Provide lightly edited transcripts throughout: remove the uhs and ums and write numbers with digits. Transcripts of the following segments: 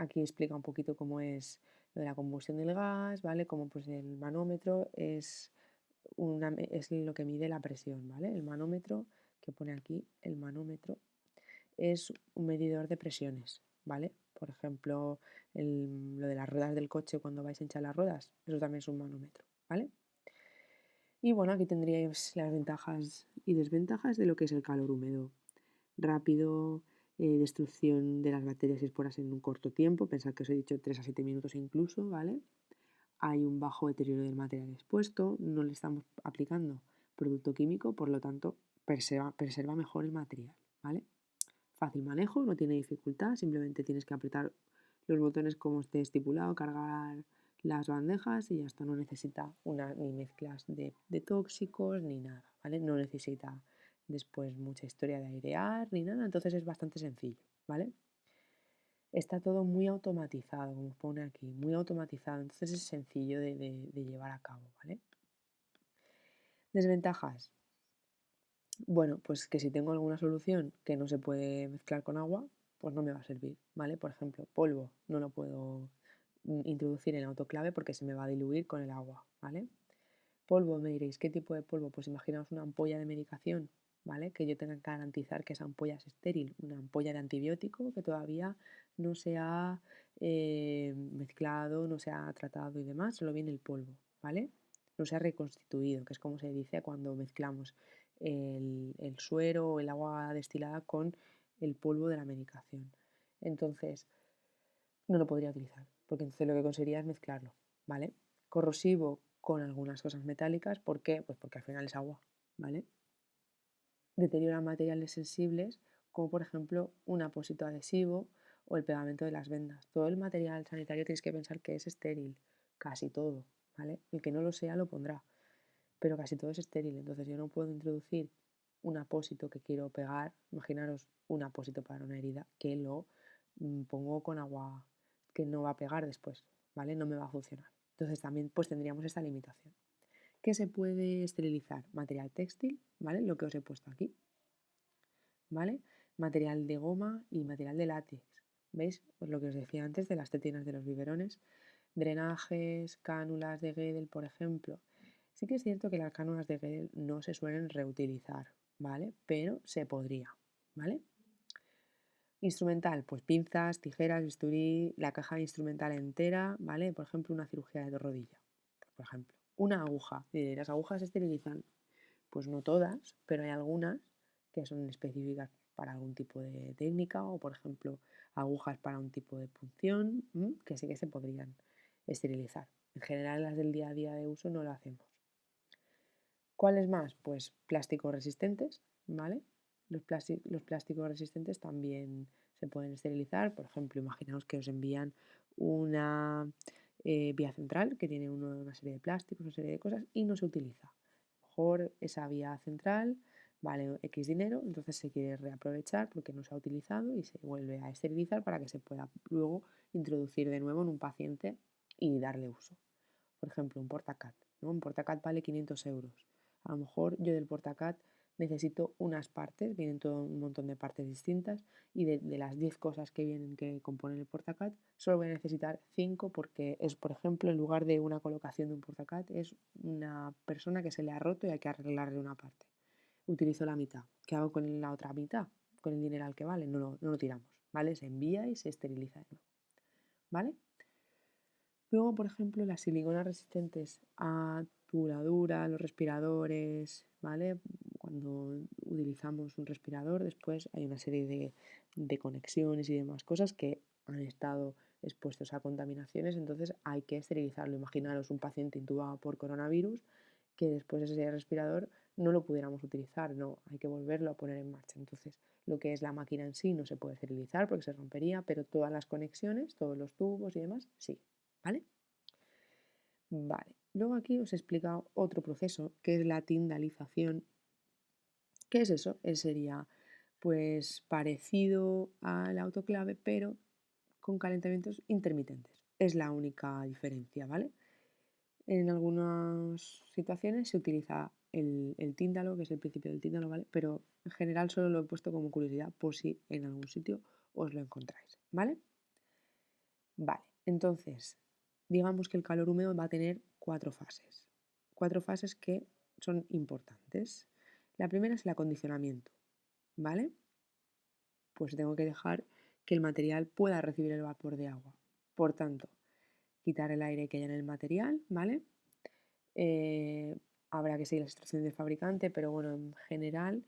Aquí explica un poquito cómo es lo de la combustión del gas, ¿vale? Como pues el manómetro es lo que mide la presión, ¿vale? El manómetro, que pone aquí, el manómetro es un medidor de presiones, ¿vale? Por ejemplo, lo de las ruedas del coche cuando vais a hinchar las ruedas, eso también es un manómetro, ¿vale? Y bueno, aquí tendríais las ventajas y desventajas de lo que es el calor húmedo. Rápido, destrucción de las bacterias y esporas en un corto tiempo, pensad que os he dicho 3 a 7 minutos incluso, ¿vale? Hay un bajo deterioro del material expuesto, no le estamos aplicando producto químico, por lo tanto preserva mejor el material, ¿vale? Fácil manejo, no tiene dificultad, simplemente tienes que apretar los botones como esté estipulado, cargar las bandejas y ya está, no necesita ni mezclas de tóxicos ni nada, ¿vale? No necesita después mucha historia de airear ni nada, entonces es bastante sencillo, ¿vale? Está todo muy automatizado, como pone aquí, muy automatizado, entonces es sencillo de llevar a cabo, ¿vale? Desventajas. Bueno, pues que si tengo alguna solución que no se puede mezclar con agua, pues no me va a servir, ¿vale? Por ejemplo, polvo, no lo puedo introducir en autoclave porque se me va a diluir con el agua, ¿vale? Polvo, me diréis, ¿qué tipo de polvo? Pues imaginaos una ampolla de medicación, ¿vale? Que yo tenga que garantizar que esa ampolla es estéril, una ampolla de antibiótico que todavía no se ha mezclado, no se ha tratado y demás, solo viene el polvo, ¿vale? No se ha reconstituido, que es como se dice cuando mezclamos el suero o el agua destilada con el polvo de la medicación. Entonces, no lo podría utilizar, porque entonces lo que conseguiría es mezclarlo, ¿vale? Corrosivo con algunas cosas metálicas, ¿por qué? Pues porque al final es agua, ¿vale? Deteriora materiales sensibles, como por ejemplo un apósito adhesivo o el pegamento de las vendas. Todo el material sanitario tenéis que pensar que es estéril, casi todo, ¿vale? El que no lo sea lo pondrá, pero casi todo es estéril, entonces yo no puedo introducir un apósito que quiero pegar, imaginaros un apósito para una herida, que lo pongo con agua que no va a pegar después, ¿vale? No me va a funcionar. Entonces también pues tendríamos esta limitación. ¿Qué se puede esterilizar? Material textil, ¿vale? Lo que os he puesto aquí, ¿vale? Material de goma y material de látex. ¿Veis? Pues lo que os decía antes de las tetinas de los biberones, drenajes, cánulas de Guedel, por ejemplo. Sí que es cierto que las cánulas de Guedel no se suelen reutilizar, ¿vale? Pero se podría, ¿vale? Instrumental, pues pinzas, tijeras, bisturí, la caja instrumental entera, ¿vale? Por ejemplo, una cirugía de rodilla, por ejemplo. Una aguja, y las agujas se esterilizan, pues no todas, pero hay algunas que son específicas para algún tipo de técnica o, por ejemplo, agujas para un tipo de punción, que sí que se podrían esterilizar. En general, las del día a día de uso no lo hacemos. ¿Cuáles más? Pues plásticos resistentes, ¿vale? Los plásticos resistentes también se pueden esterilizar. Por ejemplo, imaginaos que os envían una vía central que tiene una serie de plásticos, una serie de cosas y no se utiliza. A lo mejor esa vía central vale X dinero, entonces se quiere reaprovechar porque no se ha utilizado y se vuelve a esterilizar para que se pueda luego introducir de nuevo en un paciente y darle uso. Por ejemplo, un portacat, ¿no? Un portacat vale 500 euros. A lo mejor yo del portacat necesito unas partes, vienen todo un montón de partes distintas y de las 10 cosas que vienen que componen el portacat, solo voy a necesitar 5 porque es, por ejemplo, en lugar de una colocación de un portacat, es una persona que se le ha roto y hay que arreglarle una parte. Utilizo la mitad. ¿Qué hago con la otra mitad? Con el dinero al que vale, no lo tiramos, ¿vale? Se envía y se esteriliza de nuevo, ¿vale? Luego, por ejemplo, las siliconas resistentes a tuladura, los respiradores, ¿vale? Cuando utilizamos un respirador, después hay una serie de conexiones y demás cosas que han estado expuestos a contaminaciones, entonces hay que esterilizarlo. Imaginaros un paciente intubado por coronavirus que después ese respirador no lo pudiéramos utilizar, no, hay que volverlo a poner en marcha. Entonces, lo que es la máquina en sí no se puede esterilizar porque se rompería, pero todas las conexiones, todos los tubos y demás, sí. ¿Vale? Vale. Luego aquí os he explicado otro proceso que es la tindalización. ¿Qué es eso? Sería pues parecido al autoclave, pero con calentamientos intermitentes. Es la única diferencia, ¿vale? En algunas situaciones se utiliza el tíndalo, que es el principio del tíndalo, ¿vale? Pero en general solo lo he puesto como curiosidad por si en algún sitio os lo encontráis, ¿vale? Vale, entonces, digamos que el calor húmedo va a tener 4 fases. 4 fases que son importantes. La primera es el acondicionamiento, ¿vale? Pues tengo que dejar que el material pueda recibir el vapor de agua. Por tanto, quitar el aire que haya en el material, ¿vale? Eh, Habrá que seguir las instrucciones del fabricante, pero bueno, en general,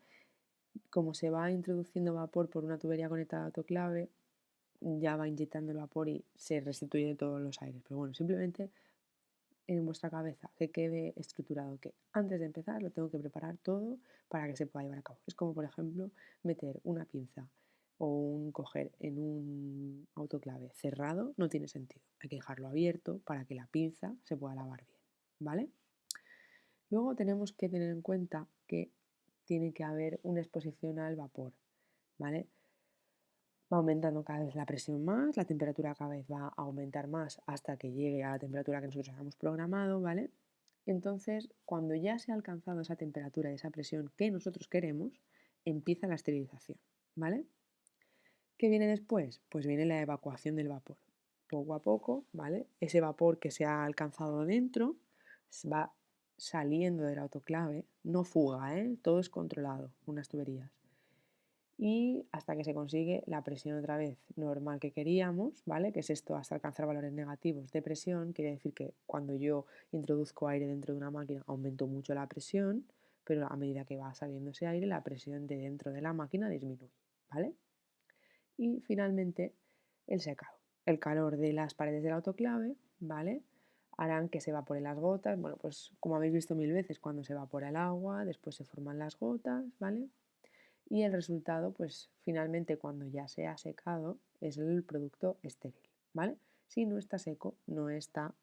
como se va introduciendo vapor por una tubería conectada a autoclave, ya va inyectando el vapor y se restituye todos los aires. Pero bueno, simplemente en vuestra cabeza que quede estructurado que antes de empezar lo tengo que preparar todo para que se pueda llevar a cabo. Es como, por ejemplo, meter una pinza o un coger en un autoclave cerrado no tiene sentido. Hay que dejarlo abierto para que la pinza se pueda lavar bien, ¿vale? Luego tenemos que tener en cuenta que tiene que haber una exposición al vapor, ¿vale? Va aumentando cada vez la presión más, la temperatura cada vez va a aumentar más hasta que llegue a la temperatura que nosotros hayamos programado, ¿vale? Entonces, cuando ya se ha alcanzado esa temperatura y esa presión que nosotros queremos, empieza la esterilización, ¿vale? ¿Qué viene después? Pues viene la evacuación del vapor. Poco a poco, ¿vale? Ese vapor que se ha alcanzado dentro va saliendo del autoclave, no fuga, ¿eh? Todo es controlado, unas tuberías y hasta que se consigue la presión otra vez normal que queríamos, ¿vale? Que es esto, hasta alcanzar valores negativos de presión, quiere decir que cuando yo introduzco aire dentro de una máquina aumento mucho la presión, pero a medida que va saliendo ese aire, la presión de dentro de la máquina disminuye, ¿vale? Y finalmente el secado. El calor de las paredes del autoclave, ¿vale? Harán que se evaporen las gotas, bueno, pues como habéis visto mil veces, cuando se evapora el agua, después se forman las gotas, ¿vale? Y el resultado, pues finalmente cuando ya se ha secado, es el producto estéril, ¿vale? Si no está seco, no está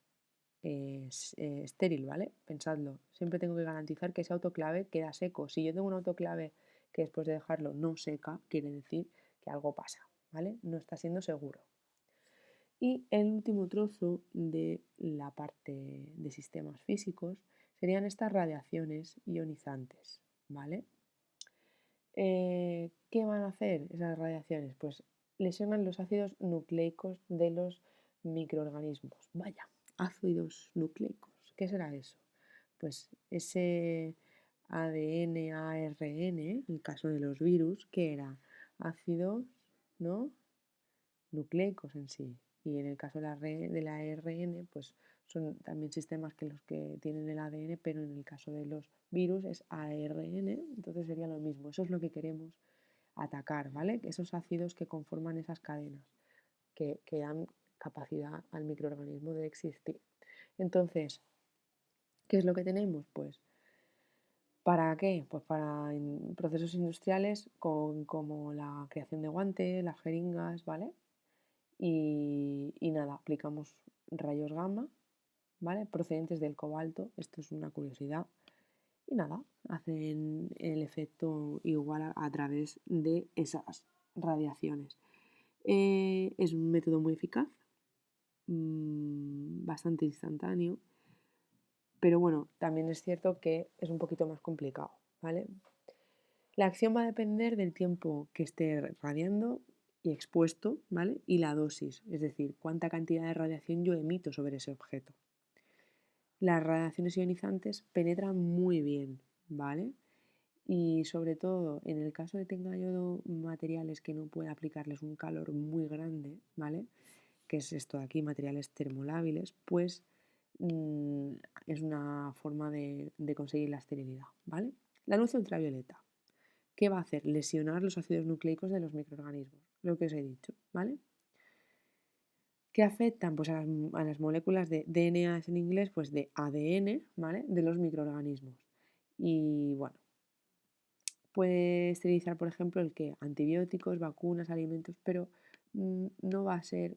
estéril, ¿vale? Pensadlo, siempre tengo que garantizar que ese autoclave queda seco. Si yo tengo un autoclave que después de dejarlo no seca, quiere decir que algo pasa, ¿vale? No está siendo seguro. Y el último trozo de la parte de sistemas físicos serían estas radiaciones ionizantes, ¿vale? ¿Qué van a hacer esas radiaciones? Pues lesionan los ácidos nucleicos de los microorganismos. Vaya, ácidos nucleicos. ¿Qué será eso? Pues ese ADN, ARN, en el caso de los virus, que era ácidos, ¿no? Nucleicos en sí. Y en el caso de la ARN, pues son también sistemas que los que tienen el ADN, pero en el caso de los virus es ARN, entonces sería lo mismo. Eso es lo que queremos atacar, ¿vale? Esos ácidos que conforman esas cadenas, que dan capacidad al microorganismo de existir. Entonces, ¿qué es lo que tenemos? Pues, ¿para qué? Pues para procesos industriales como la creación de guantes, las jeringas, ¿vale? Y nada, aplicamos rayos gamma, ¿vale? Procedentes del cobalto, esto es una curiosidad. Y nada, hacen el efecto igual a través de esas radiaciones. Es un método muy eficaz, bastante instantáneo, pero bueno, también es cierto que es un poquito más complicado, ¿vale? La acción va a depender del tiempo que esté radiando y expuesto, ¿vale? Y la dosis, es decir, cuánta cantidad de radiación yo emito sobre ese objeto. Las radiaciones ionizantes penetran muy bien, ¿vale? Y sobre todo, en el caso de que tenga yo materiales que no pueda aplicarles un calor muy grande, ¿vale? Que es esto de aquí, materiales termolábiles, pues es una forma de conseguir la esterilidad, ¿vale? La luz ultravioleta. ¿Qué va a hacer? Lesionar los ácidos nucleicos de los microorganismos, lo que os he dicho, ¿vale? ¿Qué afectan? Pues a las moléculas de DNA es en inglés, pues de ADN, ¿vale? De los microorganismos. Y bueno, puede esterilizar, por ejemplo, el que antibióticos, vacunas, alimentos, pero no va a ser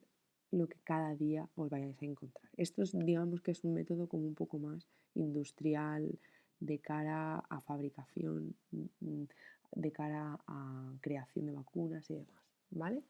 lo que cada día os vayáis a encontrar. Esto es, digamos que es un método como un poco más industrial de cara a fabricación, de cara a creación de vacunas y demás, ¿vale?